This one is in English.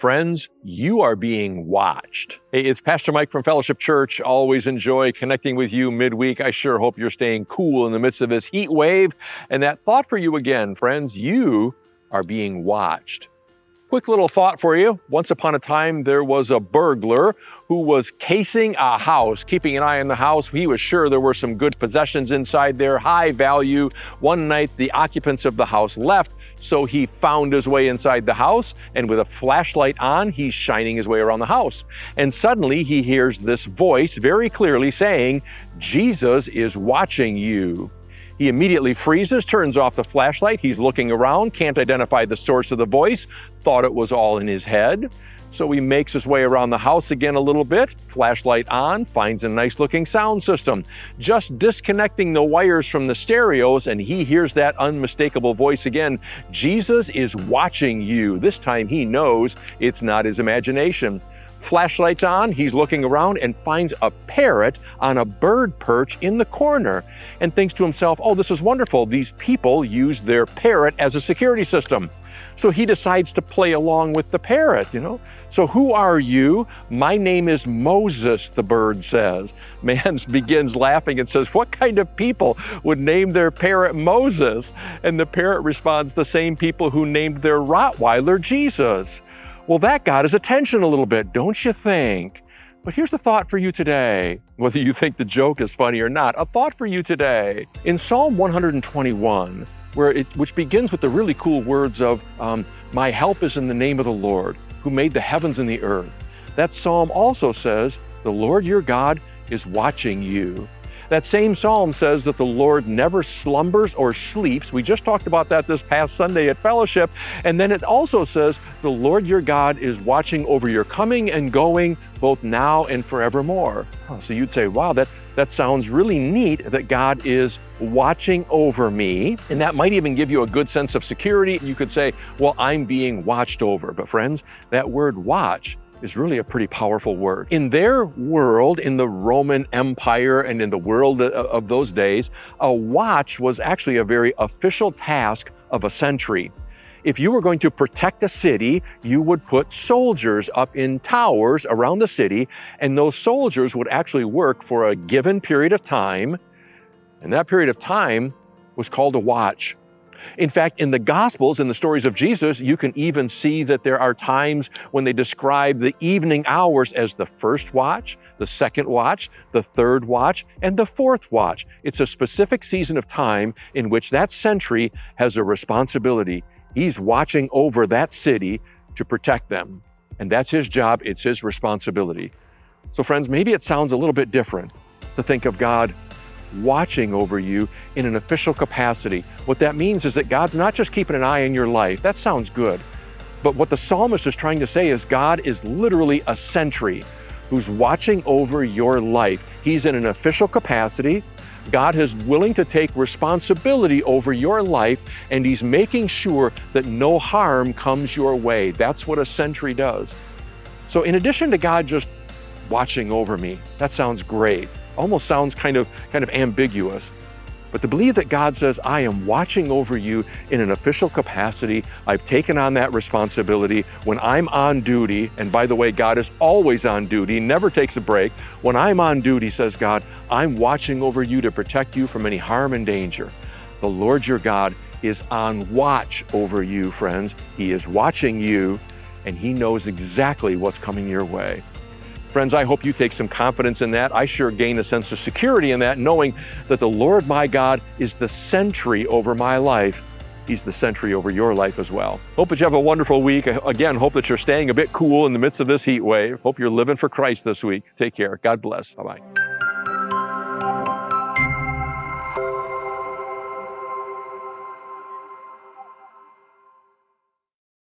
Friends, you are being watched. Hey, it's Pastor Mike from Fellowship Church. Always enjoy connecting with you midweek. I sure hope you're staying cool in the midst of this heat wave. And that thought for you again, friends, you are being watched. Quick little thought for you. Once upon a time, there was a burglar who was casing a house, keeping an eye on the house. He was sure there were some good possessions inside there, high value. One night, the occupants of the house left, so he found his way inside the house, and with a flashlight on, he's shining his way around the house. And suddenly, he hears this voice very clearly saying, "Jesus is watching you." He immediately freezes, turns off the flashlight. He's looking around, can't identify the source of the voice, thought it was all in his head. So he makes his way around the house again a little bit, flashlight on, finds a nice looking sound system. Just disconnecting the wires from the stereos, and he hears that unmistakable voice again. Jesus is watching you. This time he knows it's not his imagination. Flashlight's on, he's looking around and finds a parrot on a bird perch in the corner and thinks to himself, oh, this is wonderful. These people use their parrot as a security system. So he decides to play along with the parrot, So who are you? My name is Moses, the bird says. Man begins laughing and says, what kind of people would name their parrot Moses? And the parrot responds, the same people who named their Rottweiler Jesus. Well, that got his attention a little bit, don't you think? But here's the thought for you today, whether you think the joke is funny or not, a thought for you today. In Psalm 121, which begins with the really cool words of, my help is in the name of the Lord, who made the heavens and the earth. That psalm also says, the Lord your God is watching you. That same psalm says that the Lord never slumbers or sleeps. We just talked about that this past Sunday at Fellowship. And then it also says, the Lord your God is watching over your coming and going, both now and forevermore. So you'd say, wow, that sounds really neat that God is watching over me. And that might even give you a good sense of security. You could say, well, I'm being watched over. But friends, that word watch is really a pretty powerful word. In their world, in the Roman Empire and in the world of those days, a watch was actually a very official task of a sentry. If you were going to protect a city, you would put soldiers up in towers around the city, and those soldiers would actually work for a given period of time, and that period of time was called a watch. In fact, in the Gospels, in the stories of Jesus, you can even see that there are times when they describe the evening hours as the first watch, the second watch, the third watch, and the fourth watch. It's a specific season of time in which that sentry has a responsibility. He's watching over that city to protect them. And that's his job, it's his responsibility. So friends, maybe it sounds a little bit different to think of God watching over you in an official capacity. What that means is that God's not just keeping an eye on your life. That sounds good. But what the psalmist is trying to say is God is literally a sentry who's watching over your life. He's in an official capacity. God is willing to take responsibility over your life, and he's making sure that no harm comes your way. That's what a sentry does. So in addition to God just watching over me, that sounds great. Almost sounds kind of ambiguous. But to believe that God says, I am watching over you in an official capacity, I've taken on that responsibility when I'm on duty, and by the way, God is always on duty, never takes a break. When I'm on duty, says God, I'm watching over you to protect you from any harm and danger. The Lord your God is on watch over you, friends. He is watching you, and he knows exactly what's coming your way. Friends, I hope you take some confidence in that. I sure gain a sense of security in that, knowing that the Lord my God is the sentry over my life. He's the sentry over your life as well. Hope that you have a wonderful week. Again, hope that you're staying a bit cool in the midst of this heat wave. Hope you're living for Christ this week. Take care. God bless. Bye-bye.